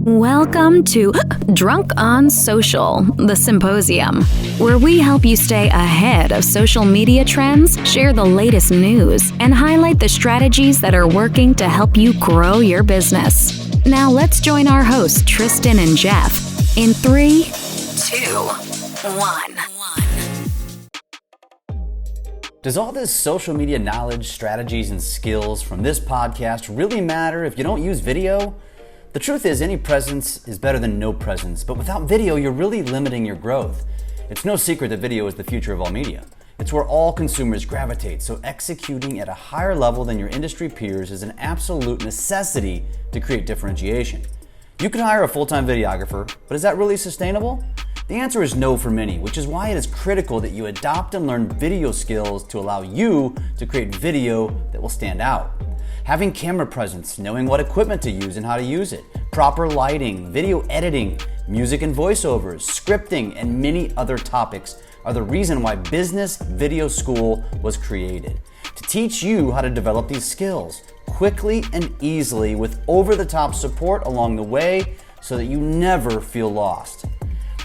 Welcome to Drunk on Social, the Symposium, where we help you stay ahead of social media trends, share the latest news, and highlight the strategies that are working to help you grow your business. Now let's join our hosts, Tristan and Jeff, in 3, 2, 1. Does all this social media knowledge, strategies, and skills from this podcast really matter if you don't use video? The truth is, any presence is better than no presence, but without video, you're really limiting your growth. It's no secret that video is the future of all media. It's where all consumers gravitate, so executing at a higher level than your industry peers is an absolute necessity to create differentiation. You can hire a full-time videographer, but is that really sustainable? The answer is no for many, which is why it is critical that you adopt and learn video skills to allow you to create video that will stand out. Having camera presence, knowing what equipment to use and how to use it, proper lighting, video editing, music and voiceovers, scripting, and many other topics are the reason why Business Video School was created. To teach you how to develop these skills quickly and easily with over-the-top support along the way so that you never feel lost.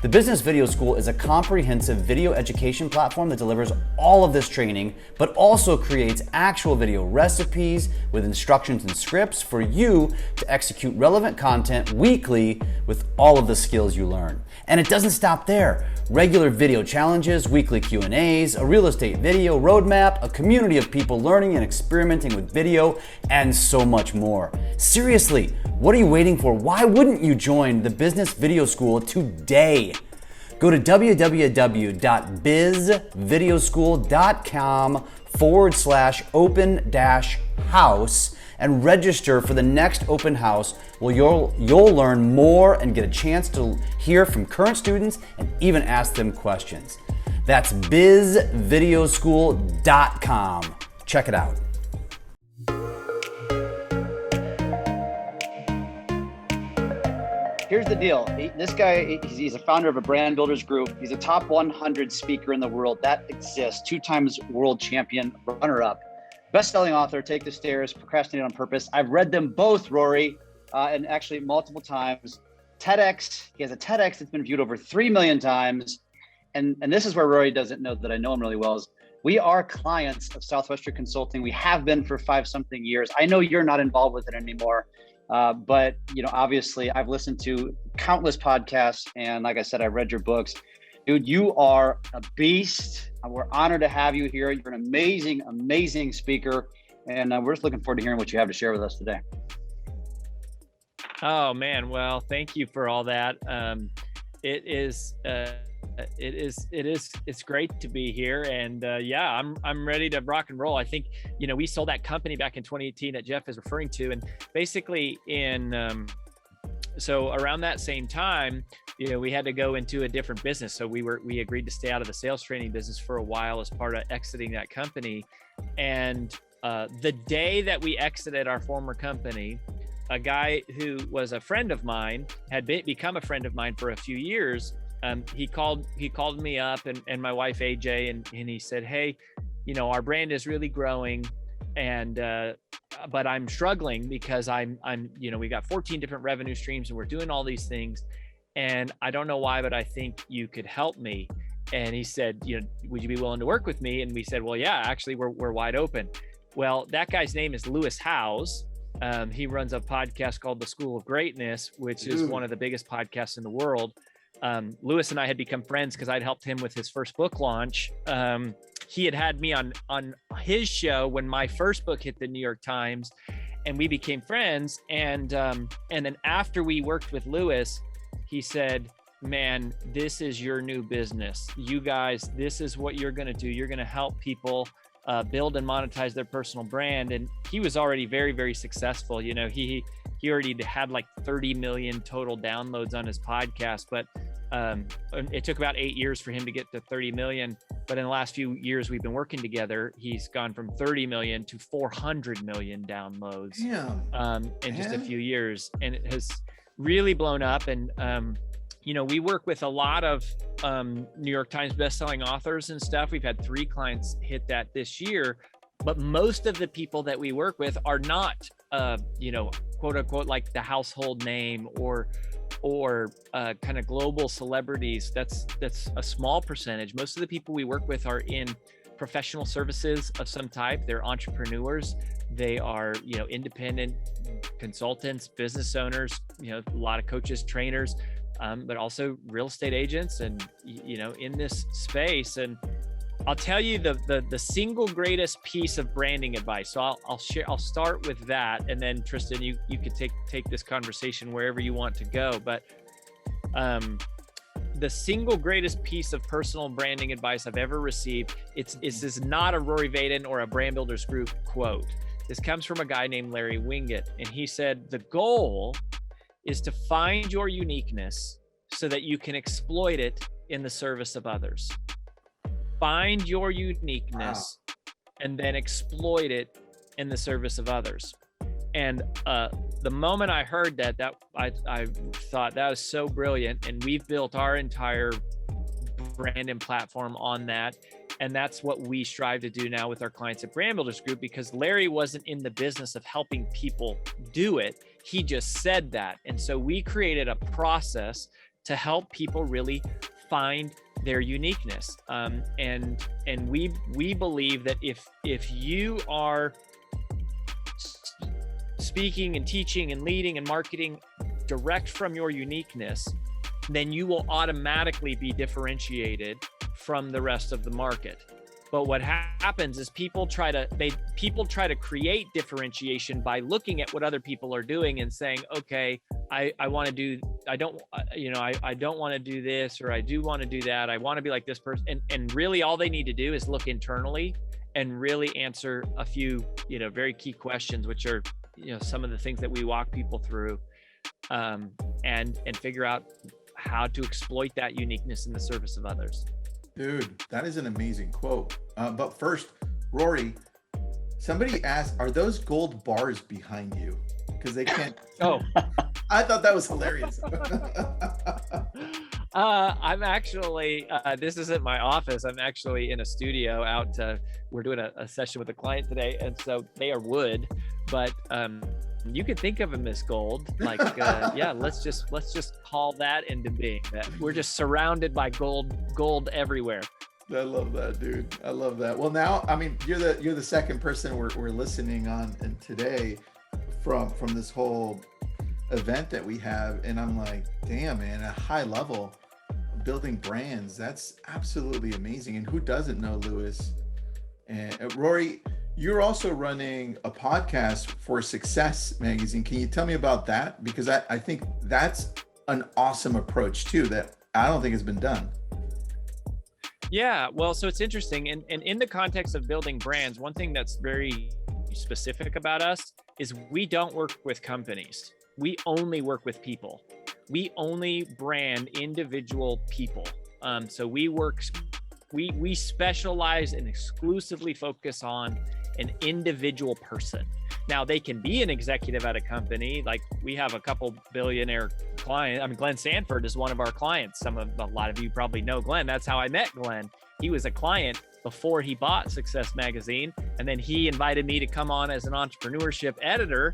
The Business Video School is a comprehensive video education platform that delivers all of this training, but also creates actual video recipes with instructions and scripts for you to execute relevant content weekly with all of the skills you learn. And it doesn't stop there. Regular video challenges, weekly Q&As, a real estate video roadmap, a community of people learning and experimenting with video, and so much more. Seriously, what are you waiting for? Why wouldn't you join the Business Video School today? Go to www.bizvideoschool.com/open-house and register for the next open house where you'll learn more and get a chance to hear from current students and even ask them questions. That's bizvideoschool.com. Check it out. Here's the deal. This guy, he's a founder of a brand builders group. He's a top 100 speaker in the world. That exists. 2 times world champion, runner-up. Best-selling author, Take the Stairs, Procrastinate on Purpose. I've read them both, Rory, and actually multiple times. TEDx, he has a TEDx that's been viewed over 3 million times. And this is where Rory doesn't know that I know him really well. Is we are clients of Southwestern Consulting. We have been for 5-something years. I know you're not involved with it anymore. But obviously I've listened to countless podcasts and like I said, I've read your books. Dude, you are a beast. We're honored to have you here. You're an amazing, amazing speaker. And we're just looking forward to hearing what you have to share with us today. Oh man. Well, thank you for all that. It's great to be here. And I'm ready to rock and roll. I think, we sold that company back in 2018 that Jeff is referring to. And basically so around that same time, we had to go into a different business. So we agreed to stay out of the sales training business for a while as part of exiting that company. And the day that we exited our former company, a guy who was a friend of mine had become a friend of mine for a few years. He called me up and my wife AJ and he said, "Hey, our brand is really growing and but I'm struggling because we got 14 different revenue streams and we're doing all these things and I don't know why, but I think you could help me." And he said, "Would you be willing to work with me?" And we said, "Well, yeah, actually we're wide open." Well, that guy's name is Lewis Howes. He runs a podcast called The School of Greatness, which is one of the biggest podcasts in the world. Lewis and I had become friends because I'd helped him with his first book launch. He had me on his show when my first book hit the New York Times, and we became friends. And then after we worked with Lewis, he said, "Man, this is your new business. You guys, this is what you're going to do. You're going to help people build and monetize their personal brand." And he was already very, very successful. He already had like 30 million total downloads on his podcast, but it took about 8 years for him to get to 30 million. But in the last few years we've been working together, he's gone from 30 million to 400 million downloads in just a few years. And it has really blown up. And, we work with a lot of New York Times bestselling authors and stuff. We've had 3 clients hit that this year, but most of the people that we work with are not quote unquote like the household name or kind of global celebrities. That's a small percentage. Most of the people we work with are in professional services of some type. They're entrepreneurs. They are, independent consultants, business owners, a lot of coaches, trainers, but also real estate agents and, in this space. And I'll tell you the single greatest piece of branding advice. So I'll start with that. And then Tristan, you could take this conversation wherever you want to go. But the single greatest piece of personal branding advice I've ever received, this is not a Rory Vaden or a Brand Builders Group quote. This comes from a guy named Larry Winget. And he said, the goal is to find your uniqueness so that you can exploit it in the service of others. Find your uniqueness and then exploit it in the service of others. And the moment I heard that I thought that was so brilliant. And we've built our entire brand and platform on that. And that's what we strive to do now with our clients at Brand Builders Group, because Larry wasn't in the business of helping people do it. He just said that. And so we created a process to help people really find their uniqueness. And we believe that if you are speaking and teaching and leading and marketing direct from your uniqueness, then you will automatically be differentiated from the rest of the market. But what happens is people try to create differentiation by looking at what other people are doing and saying, okay, I don't want to do this, or I do want to do that. I want to be like this person. And really all they need to do is look internally and really answer a few, very key questions, which are, some of the things that we walk people through, and figure out how to exploit that uniqueness in the service of others. Dude, that is an amazing quote. But first, Rory, somebody asked, are those gold bars behind you? Because they can't. Oh, I thought that was hilarious. I'm actually, this isn't my office. I'm actually in a studio we're doing a session with a client today. And so they are wood, but you could think of them as gold. Like, let's just call that into being. That we're just surrounded by gold everywhere. I love that, dude. I love that. Well, now, I mean, you're the second person we're listening on and today from this whole event that we have, and I'm like, damn, man, at a high level, building brands, that's absolutely amazing. And who doesn't know Lewis? And Rory, you're also running a podcast for Success Magazine. Can you tell me about that? Because I think that's an awesome approach too, that I don't think has been done. Yeah, well, so it's interesting. And in the context of building brands, one thing that's very specific about us is we don't work with companies. We only work with people. We only brand individual people. So we specialize and exclusively focus on an individual person. Now, they can be an executive at a company. Like, we have a couple billionaire clients. I mean, Glenn Sanford is one of our clients. A lot of you probably know Glenn. That's how I met Glenn. He was a client before he bought Success Magazine. And then he invited me to come on as an entrepreneurship editor.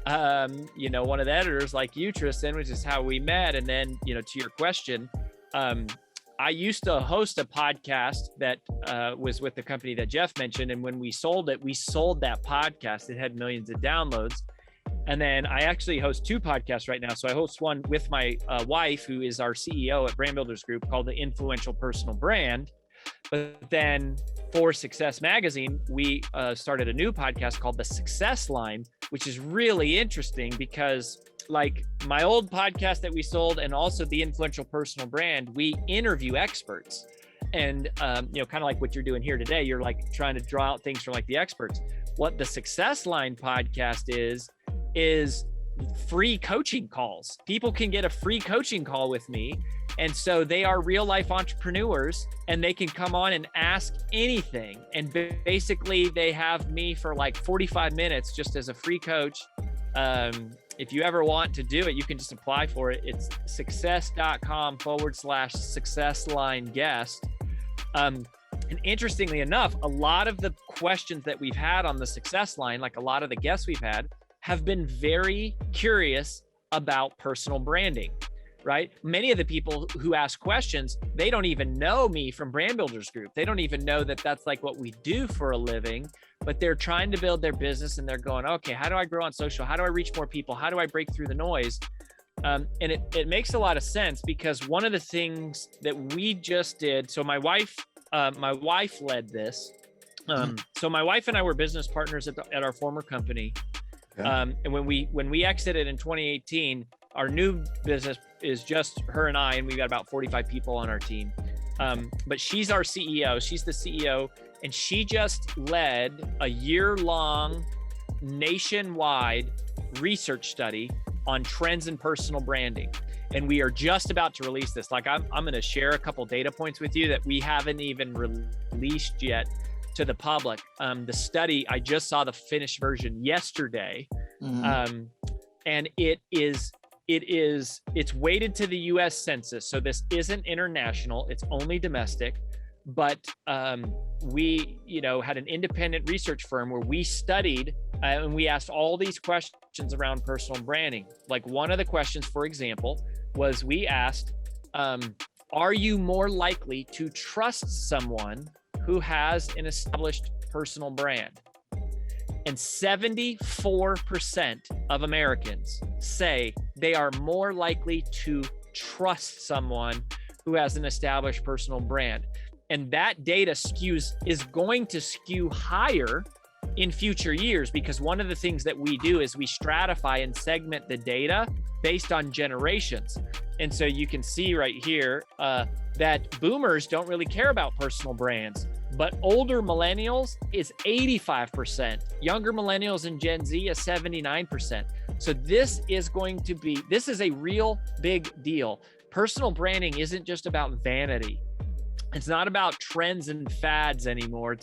One of the editors like you, Tristan, which is how we met. And then, to your question, I used to host a podcast that was with the company that Jeff mentioned. And when we sold it, we sold that podcast. It had millions of downloads. And then I actually host two podcasts right now. So I host one with my wife, who is our CEO at Brand Builders Group, called The Influential Personal Brand. But then for Success Magazine, we started a new podcast called The Success Line, which is really interesting because, like my old podcast that we sold and also The Influential Personal Brand, we interview experts. And, kind of like what you're doing here today, you're like trying to draw out things from like the experts. What the Success Line podcast is free coaching calls. People can get a free coaching call with me. And so they are real life entrepreneurs and they can come on and ask anything. And basically they have me for like 45 minutes just as a free coach. If you ever want to do it, you can just apply for it. It's success.com/success line guest. And interestingly enough, a lot of the questions that we've had on the Success Line, like a lot of the guests we've had, have been very curious about personal branding, right? Many of the people who ask questions, they don't even know me from Brand Builders Group. They don't even know that that's like what we do for a living, but they're trying to build their business and they're going, okay, how do I grow on social? How do I reach more people? How do I break through the noise? And it makes a lot of sense, because one of the things that we just did, so my wife led this. So my wife and I were business partners at our former company. Okay. And when we exited in 2018, our new business is just her and I, and we've got about 45 people on our team. But she's our CEO. She's the CEO, and she just led a year-long nationwide research study on trends in personal branding. And we are just about to release this. Like I'm going to share a couple data points with you that we haven't even released yet to the public. The study, I just saw the finished version yesterday. And it's weighted to the US Census. So this isn't international, it's only domestic. But we, had an independent research firm where we studied and we asked all these questions around personal branding. Like one of the questions, for example, was we asked, are you more likely to trust someone who has an established personal brand? And 74% of Americans say they are more likely to trust someone who has an established personal brand. And that data is going to skew higher in future years, because one of the things that we do is we stratify and segment the data based on generations. And so you can see right here that boomers don't really care about personal brands, but older millennials is 85%, younger millennials and Gen Z is 79%. So this is a real big deal. Personal branding isn't just about vanity. It's not about trends and fads anymore.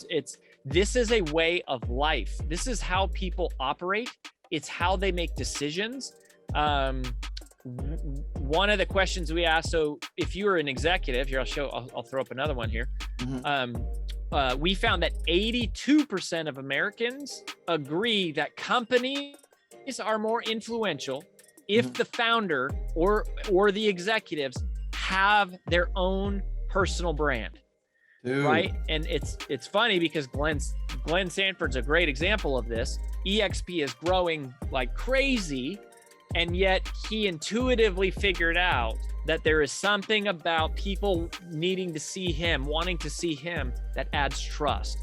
This is a way of life. This is how people operate. It's how they make decisions. One of the questions we asked, so if you were an executive here, I'll throw up another one here. We found that 82% of Americans agree that companies are more influential if the founder or the executives have their own personal brand. Dude. Right? And it's funny because Glenn Sanford's a great example of this. EXP is growing like crazy, and yet he intuitively figured out that there is something about people needing to see him, wanting to see him, that adds trust.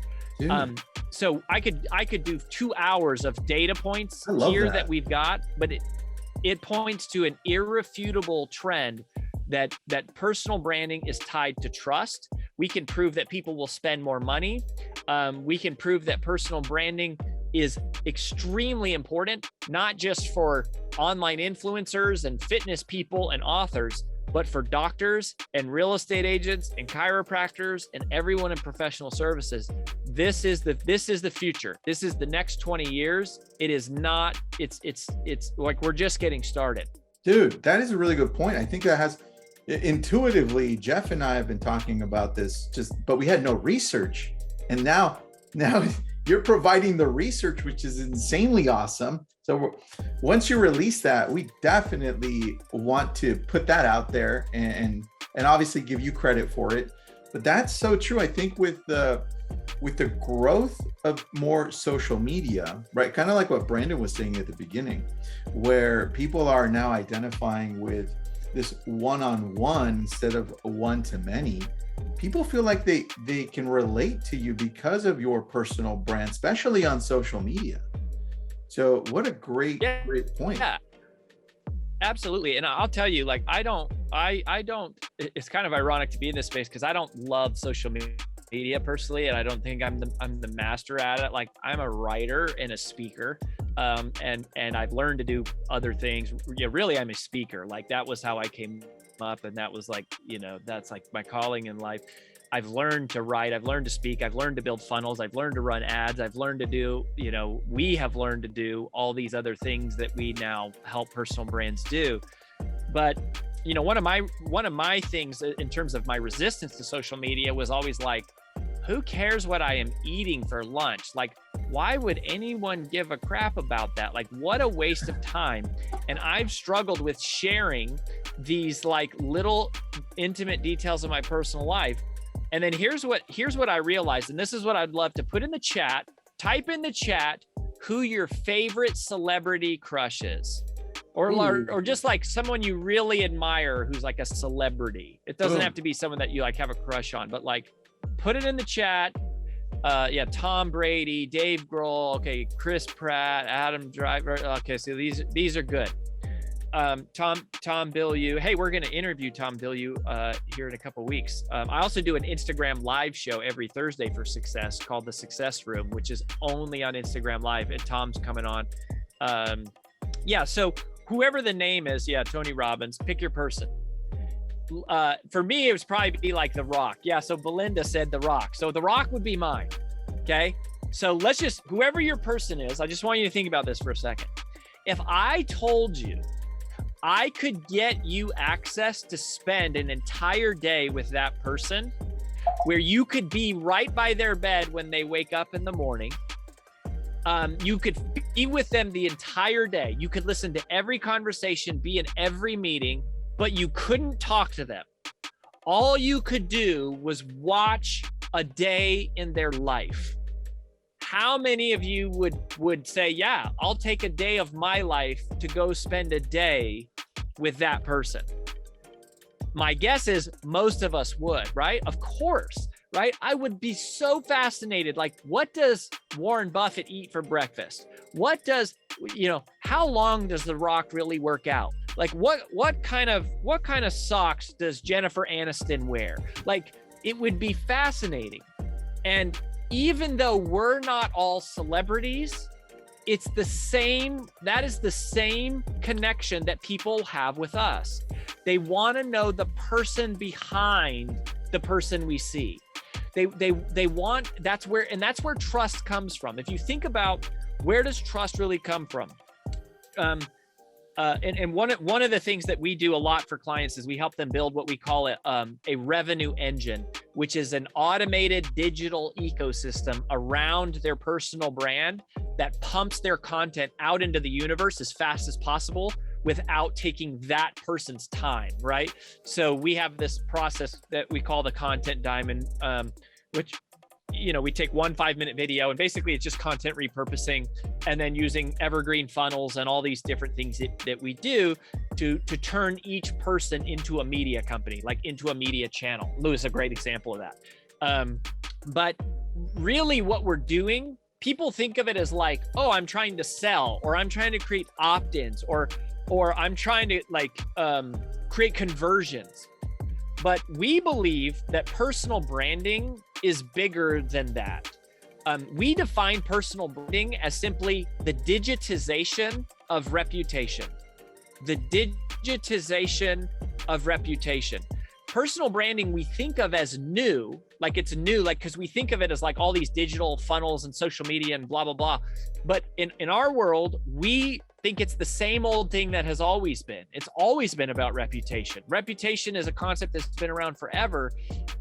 So I could do 2 hours of data points here that we've got, but it points to an irrefutable trend that personal branding is tied to trust. We can prove that people will spend more money. We can prove that personal branding is extremely important, not just for online influencers and fitness people and authors, but for doctors and real estate agents and chiropractors and everyone in professional services. This is the future. This is the next 20 years. It is not, it's like we're just getting started. Dude, that is a really good point. I think that has, intuitively, Jeff and I have been talking about this, but we had no research. And now you're providing the research, which is insanely awesome. So once you release that, we definitely want to put that out there and obviously give you credit for it. But that's so true. I think with the growth of more social media, right? Kind of like what Brandon was saying at the beginning, where people are now identifying with this one-on-one instead of one-to-many. People feel like they can relate to you because of your personal brand, especially on social media. So what a great point. Yeah, absolutely. And I'll tell you, like, I don't, it's kind of ironic to be in this space because I don't love social media personally. And I don't think I'm the master at it. Like, I'm a writer and a speaker. And I've learned to do other things. Yeah, really, I'm a speaker. Like, that was how I came up. And that was like, that's like my calling in life. I've learned to write. I've learned to speak. I've learned to build funnels. I've learned to run ads. I've learned to do, we have learned to do all these other things that we now help personal brands do. But, one of my things in terms of my resistance to social media was always like, who cares what I am eating for lunch? Like, why would anyone give a crap about that? Like, what a waste of time. And I've struggled with sharing these like little intimate details of my personal life. And then here's what I realized, and this is what I'd love to put in the chat. Type in the chat who your favorite celebrity crush is. Or just like someone you really admire who's like a celebrity. It doesn't have to be someone that you like have a crush on, but like put it in the chat. Tom Brady, Dave Grohl, okay, Chris Pratt, Adam Driver. Okay, so these are good. Tom Bilyeu. Hey, we're going to interview Tom Bilyeu here in a couple of weeks. I also do an Instagram live show every Thursday for Success called The Success Room, which is only on Instagram Live, and Tom's coming on. So whoever the name is, Tony Robbins, pick your person. For me, it was probably like The Rock. Yeah, so Belinda said The Rock. So The Rock would be mine, okay? So let's just, whoever your person is, I just want you to think about this for a second. If I told you I could get you access to spend an entire day with that person where you could be right by their bed when they wake up in the morning. You could be with them the entire day. You could listen to every conversation, be in every meeting, but you couldn't talk to them. All you could do was watch a day in their life. How many of you would say, yeah, I'll take a day of my life to go spend a day with that person? My guess is most of us would, right? Of course, right? I would be so fascinated. Like, what does Warren Buffett eat for breakfast? What does, how long does The Rock really work out? Like, what kind of socks does Jennifer Aniston wear? Like, it would be fascinating. And even though we're not all celebrities, that is the same connection that people have with us. They want to know the person behind the person we see. They want, that's where trust comes from. If you think about where does trust really come from? And one of the things that we do a lot for clients is we help them build what we call a revenue engine, which is an automated digital ecosystem around their personal brand that pumps their content out into the universe as fast as possible without taking that person's time, right? So we have this process that we call the content diamond, which, we take 1 5-minute video, and basically it's just content repurposing and then using evergreen funnels and all these different things that we do to turn each person into a media company, like into a media channel. Lou is a great example of that. But really what we're doing, people think of it as like, oh, I'm trying to sell, or I'm trying to create opt-ins, or I'm trying to create conversions. But we believe that personal branding is bigger than that. We define personal branding as simply the digitization of reputation. The digitization of reputation. Personal branding we think of as new, like it's new, like because we think of it as like all these digital funnels and social media and blah, blah, blah. But in our world, we think it's the same old thing that has always been. It's always been about reputation. Reputation is a concept that's been around forever.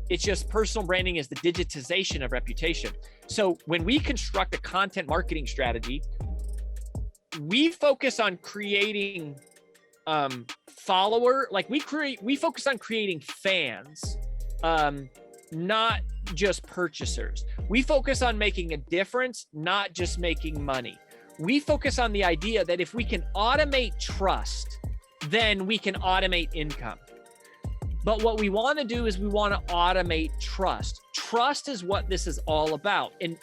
It's just personal branding is the digitization of reputation. So when we construct a content marketing strategy, we focus on creating we focus on creating fans, not just purchasers. We focus on making a difference, not just making money. We focus on the idea that if we can automate trust, then we can automate income. But what we want to do is we want to automate trust. Trust is what this is all about. And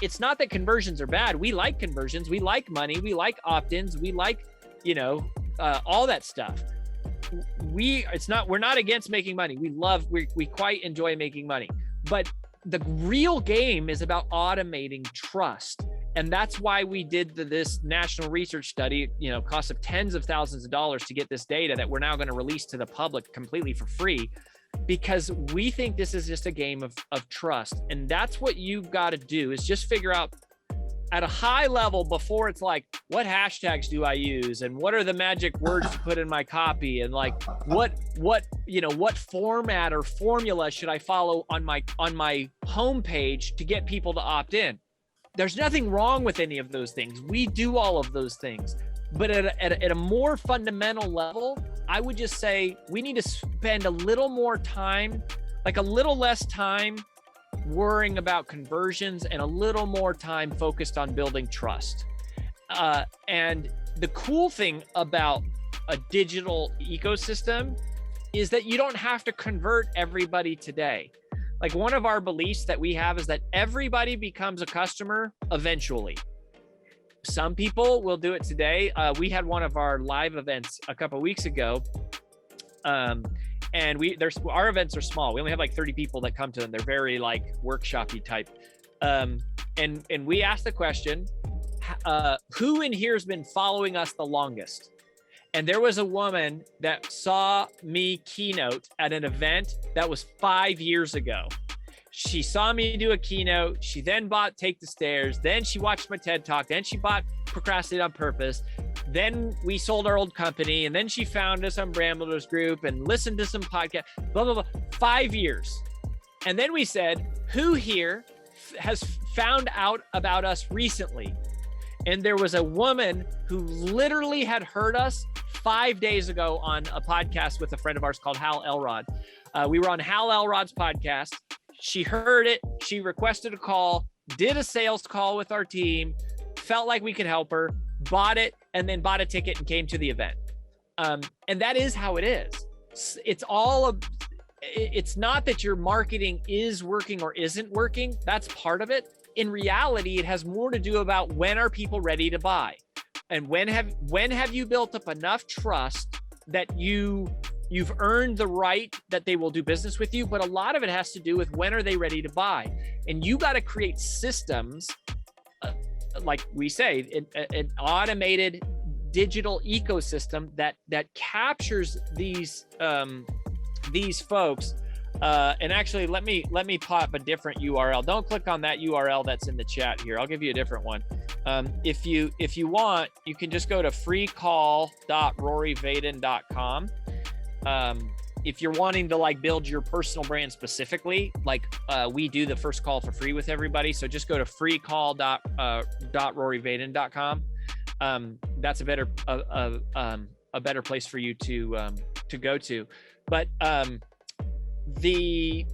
it's not that conversions are bad. We like conversions. We like money. We like opt-ins. We like, all that stuff. We're not against making money. We quite enjoy making money. But the real game is about automating trust. And that's why we did this national research study, cost of tens of thousands of dollars to get this data that we're now going to release to the public completely for free, because we think this is just a game of trust. And that's what you've got to do, is just figure out at a high level before it's like, what hashtags do I use? And what are the magic words to put in my copy? And like, what format or formula should I follow on my homepage to get people to opt in? There's nothing wrong with any of those things. We do all of those things. But at a more fundamental level, I would just say we need to spend a little more time, like a little less time worrying about conversions and a little more time focused on building trust. And the cool thing about a digital ecosystem is that you don't have to convert everybody today. Like one of our beliefs that we have is that everybody becomes a customer eventually. Some people will do it today. We had one of our live events a couple of weeks ago. And our events are small. We only have like 30 people that come to them. They're very like workshop-y type. And we asked the question, who in here has been following us the longest? And there was a woman that saw me keynote at an event that was 5 years ago. She saw me do a keynote. She then bought Take the Stairs. Then she watched my TED Talk. Then she bought Procrastinate on Purpose. Then we sold our old company. And then she found us on Brand Builders Group and listened to some podcast, blah, blah, blah. 5 years. And then we said, who here has found out about us recently? And there was a woman who literally had heard us 5 days ago on a podcast with a friend of ours called Hal Elrod. We were on Hal Elrod's podcast. She heard it. She requested a call, did a sales call with our team, felt like we could help her, bought it, and then bought a ticket and came to the event. And that is how it is. It's not that your marketing is working or isn't working. That's part of it. In reality, it has more to do about when are people ready to buy? And when have you built up enough trust that you've earned the right that they will do business with you? But a lot of it has to do with when are they ready to buy? And you got to create systems, like we say, an automated digital ecosystem that captures these folks. And actually, let me pop a different URL. Don't click on that URL that's in the chat here. I'll give you a different one. If you want, you can just go to freecall.roryvaden.com. If you're wanting to like build your personal brand specifically, like we do the first call for free with everybody. So just go to freecall.roryvaden.com. That's a better place for you to go to. But we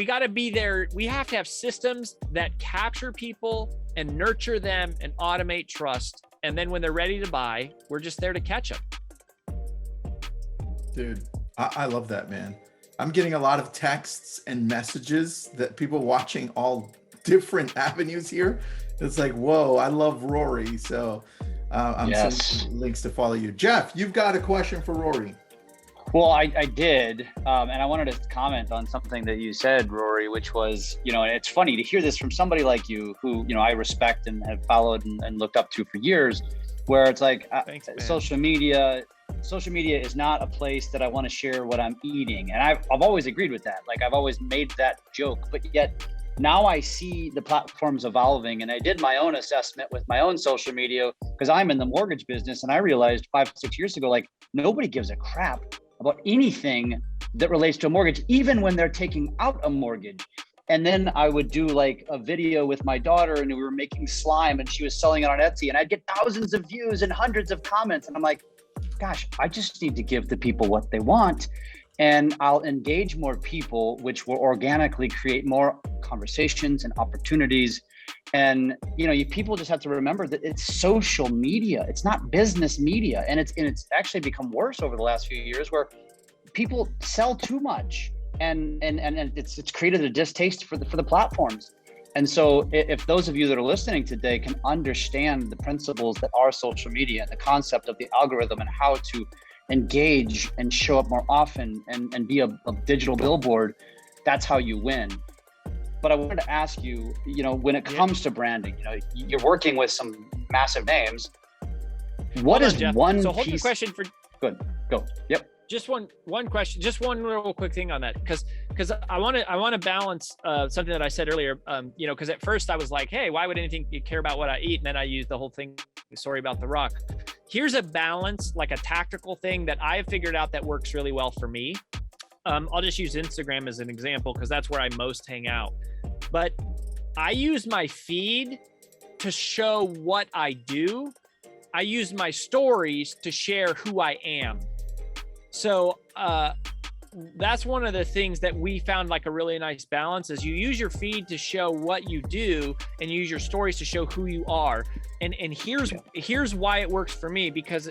got to be there. We have to have systems that capture people and nurture them and automate trust. And then when they're ready to buy, we're just there to catch them. Dude, I love that, man. I'm getting a lot of texts and messages that people watching all different avenues here. It's like, whoa, I love Rory. So I'm sending links to follow you. Jeff, you've got a question for Rory. Well, I did, and I wanted to comment on something that you said, Rory, which was, and it's funny to hear this from somebody like you, who, I respect and have followed and looked up to for years, where it's like, Thanks, social media is not a place that I want to share what I'm eating. And I've always agreed with that. Like, I've always made that joke, but yet now I see the platforms evolving, and I did my own assessment with my own social media because I'm in the mortgage business. And I realized 5-6 years ago, like, nobody gives a crap about anything that relates to a mortgage, even when they're taking out a mortgage. And then I would do like a video with my daughter, and we were making slime, and she was selling it on Etsy, and I'd get thousands of views and hundreds of comments. And I'm like, gosh, I just need to give the people what they want, and I'll engage more people, which will organically create more conversations and opportunities. And people just have to remember that it's social media. It's not business media, and it's actually become worse over the last few years, where people sell too much, and it's created a distaste for the platforms. And so, if those of you that are listening today can understand the principles that are social media and the concept of the algorithm and how to engage and show up more often and be a digital billboard, that's how you win. But I wanted to ask you, when it comes to branding, you're working with some massive names. What is one piece? So hold the question for. Good, go. Yep. Just one question, just one real quick thing on that, because because I want to balance something that I said earlier. Because at first I was like, hey, why would anything you care about what I eat? And then I used the whole thing, sorry about the rock. Here's a balance, like a tactical thing that I have figured out that works really well for me. I'll just use Instagram as an example because that's where I most hang out. But I use my feed to show what I do. I use my stories to share who I am. So that's one of the things that we found like a really nice balance is you use your feed to show what you do and you use your stories to show who you are. And here's why it works for me, because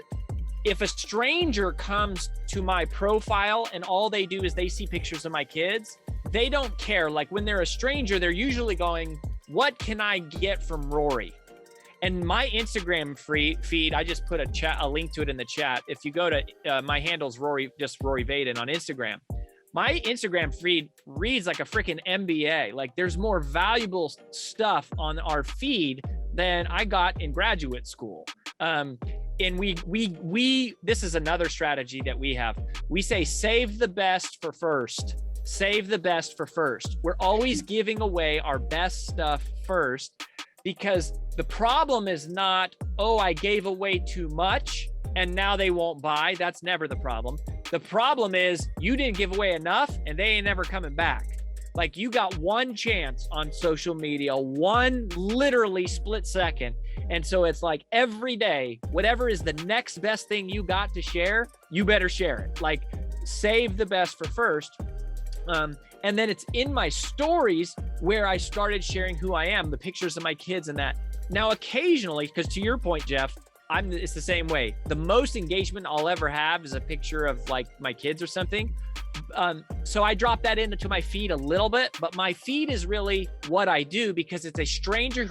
if a stranger comes to my profile and all they do is they see pictures of my kids, they don't care. Like when they're a stranger, they're usually going, what can I get from Rory? And my Instagram feed, I just put a link to it in the chat. If you go to my handle's Rory Vaden on Instagram. My Instagram feed reads like a freaking MBA. Like there's more valuable stuff on our feed than I got in graduate school. And this is another strategy that we have. We say, save the best for first. Save the best for first. We're always giving away our best stuff first, because the problem is not, oh, I gave away too much and now they won't buy. That's never the problem. The problem is you didn't give away enough and they ain't never coming back. Like you got one chance on social media, one literally split second. And so it's like every day, whatever is the next best thing you got to share, you better share it. Like save the best for first. And then it's in my stories where I started sharing who I am, the pictures of my kids and that. Now, occasionally, because to your point, Jeff, it's the same way. The most engagement I'll ever have is a picture of like my kids or something. So I drop that into my feed a little bit, but my feed is really what I do, because it's a stranger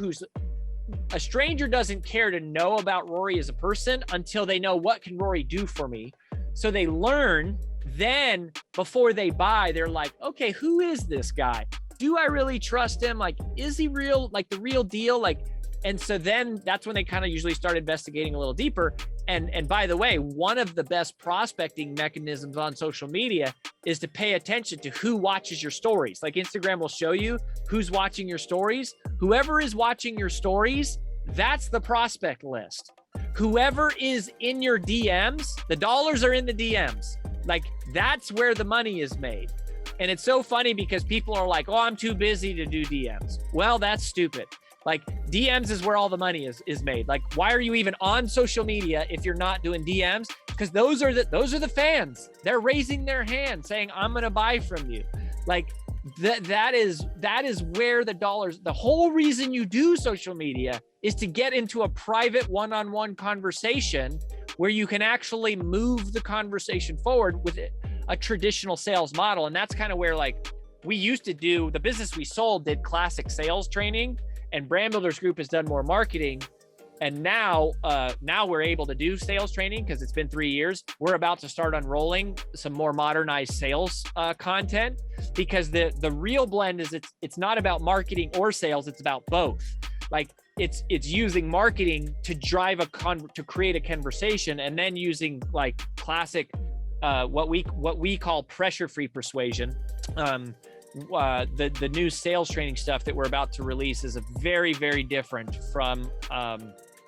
doesn't care to know about Rory as a person until they know what can Rory do for me. So they learn. Then before they buy, they're like, okay, who is this guy? Do I really trust him? Like, is he real? Like the real deal? Like, and so then that's when they kind of usually start investigating a little deeper. And by the way, one of the best prospecting mechanisms on social media is to pay attention to who watches your stories. Like Instagram will show you who's watching your stories. Whoever is watching your stories, that's the prospect list. Whoever is in your DMs, the dollars are in the DMs. Like that's where the money is made. And it's so funny because people are like, oh, I'm too busy to do DMs. Well, that's stupid. Like DMs is where all the money is made. Like, why are you even on social media if you're not doing DMs? Because those are the fans. They're raising their hand saying, I'm going to buy from you. Like that is where the dollars, the whole reason you do social media is to get into a private one-on-one conversation where you can actually move the conversation forward with a traditional sales model. And that's kind of where like we used to do, the business we sold did classic sales training, and Brand Builders Group has done more marketing. And now we're able to do sales training because it's been 3 years. We're about to start unrolling some more modernized sales content, because the real blend is it's not about marketing or sales. It's about both. Like it's using marketing to drive to create a conversation, and then using like classic what we call pressure-free persuasion. The new sales training stuff that we're about to release is a very, very different from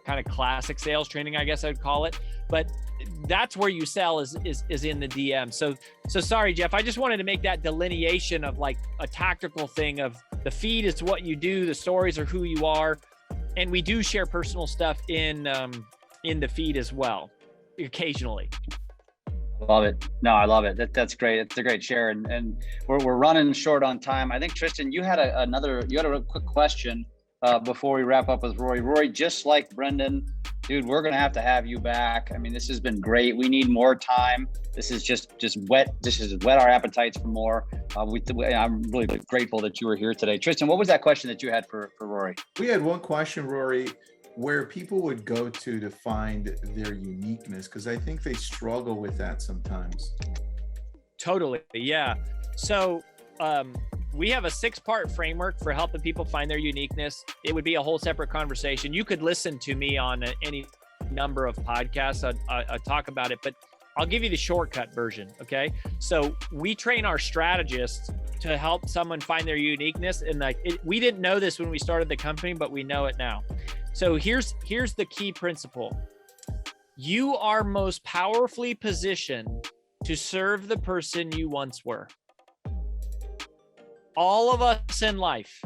kind of classic sales training, I guess I'd call it. But that's where you sell is in the DM. So sorry, Jeff, I just wanted to make that delineation of like a tactical thing of the feed is what you do, the stories are who you are. And we do share personal stuff in the feed as well, occasionally. Love it. No, I love it. That's great. It's a great share. And we're running short on time. I think Tristan, you had a quick question before we wrap up with Rory. Rory, just like Brendan, dude, we're going to have you back. I mean, this has been great. We need more time. This is just whet. This has whet our appetites for more. I'm really grateful that you were here today. Tristan, what was that question that you had for Rory? We had one question, Rory, where people would go to find their uniqueness, because I think they struggle with that sometimes. Totally. Yeah. So we have a 6-part framework for helping people find their uniqueness. It would be a whole separate conversation. You could listen to me on any number of podcasts. I talk about it, but I'll give you the shortcut version. Okay. So we train our strategists to help someone find their uniqueness. And we didn't know this when we started the company, but we know it now. So here's the key principle. You are most powerfully positioned to serve the person you once were. All of us in life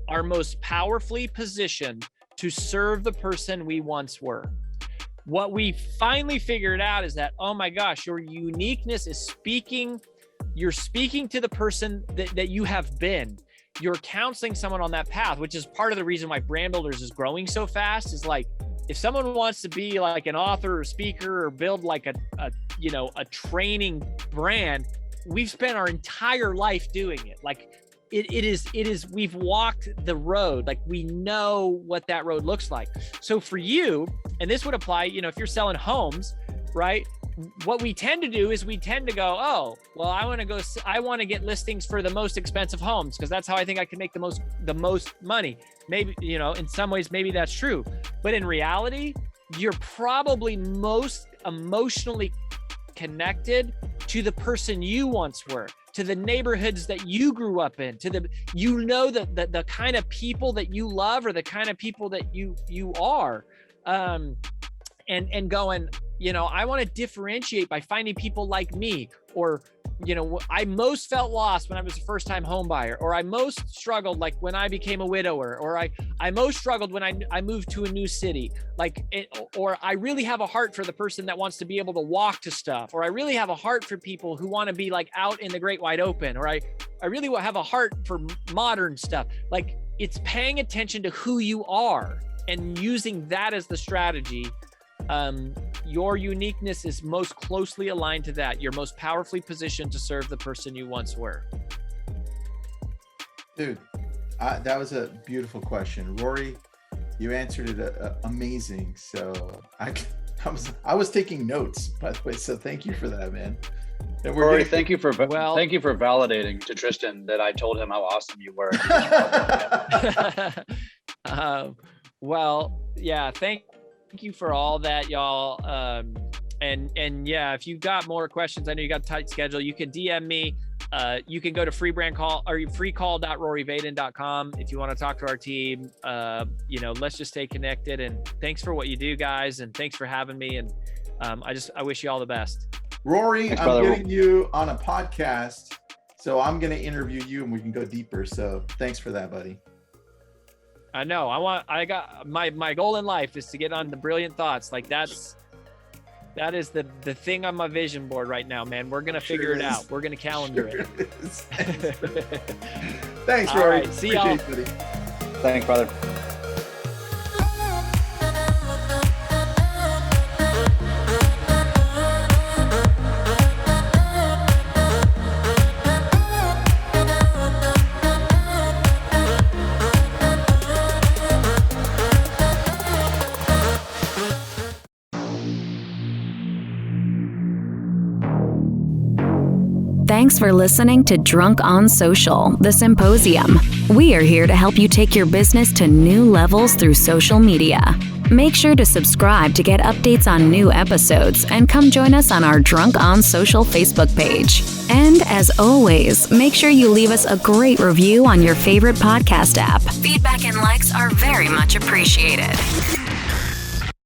are most powerfully positioned to serve the person we once were. What we finally figured out is that, oh my gosh, your uniqueness is you're speaking to the person that you have been. You're counseling someone on that path, which is part of the reason why Brand Builders is growing so fast. Is like, if someone wants to be like an author or speaker or build like a training brand, we've spent our entire life doing it. Like it is, we've walked the road. Like we know what that road looks like. So for you, and this would apply, if you're selling homes, right? What we tend to do is we tend to go, oh, well, I want to get listings for the most expensive homes because that's how I think I can make the most money. Maybe, in some ways, maybe that's true. But in reality, you're probably most emotionally connected to the person you once were, to the neighborhoods that you grew up in, to the kind of people that you love or the kind of people that you are. And going, I want to differentiate by finding people like me, or, I most felt lost when I was a first-time home buyer, or I most struggled like when I became a widower, or I most struggled when I moved to a new city, or I really have a heart for the person that wants to be able to walk to stuff, or I really have a heart for people who want to be like out in the great wide open, or I really have a heart for modern stuff. Like it's paying attention to who you are and using that as the strategy. Your uniqueness is most closely aligned to that. You're most powerfully positioned to serve the person you once were. Dude, that was a beautiful question. Rory, you answered it amazing. So I was taking notes, by the way. So thank you for that, man. And Rory, thank you for validating to Tristan that I told him how awesome you were. Thank you for all that, y'all. And yeah, if you've got more questions, I know you got a tight schedule, you can DM me. You can go to freecall.roryvaden.com if you want to talk to our team. Let's just stay connected, and thanks for what you do, guys. And thanks for having me. And I wish you all the best. Rory, I'm getting you on a podcast, so I'm going to interview you and we can go deeper. So thanks for that, buddy. I know. I got my goal in life is to get on the Brilliant Thoughts. Like that is the thing on my vision board right now, man. We're gonna figure it out. We're gonna calendar it. Thanks, Rory. All right, see y'all. Thanks, brother. Thanks for listening to Drunk on Social, the Symposium. We are here to help you take your business to new levels through social media. Make sure to subscribe to get updates on new episodes and come join us on our Drunk on Social Facebook page. And as always, make sure you leave us a great review on your favorite podcast app. Feedback and likes are very much appreciated.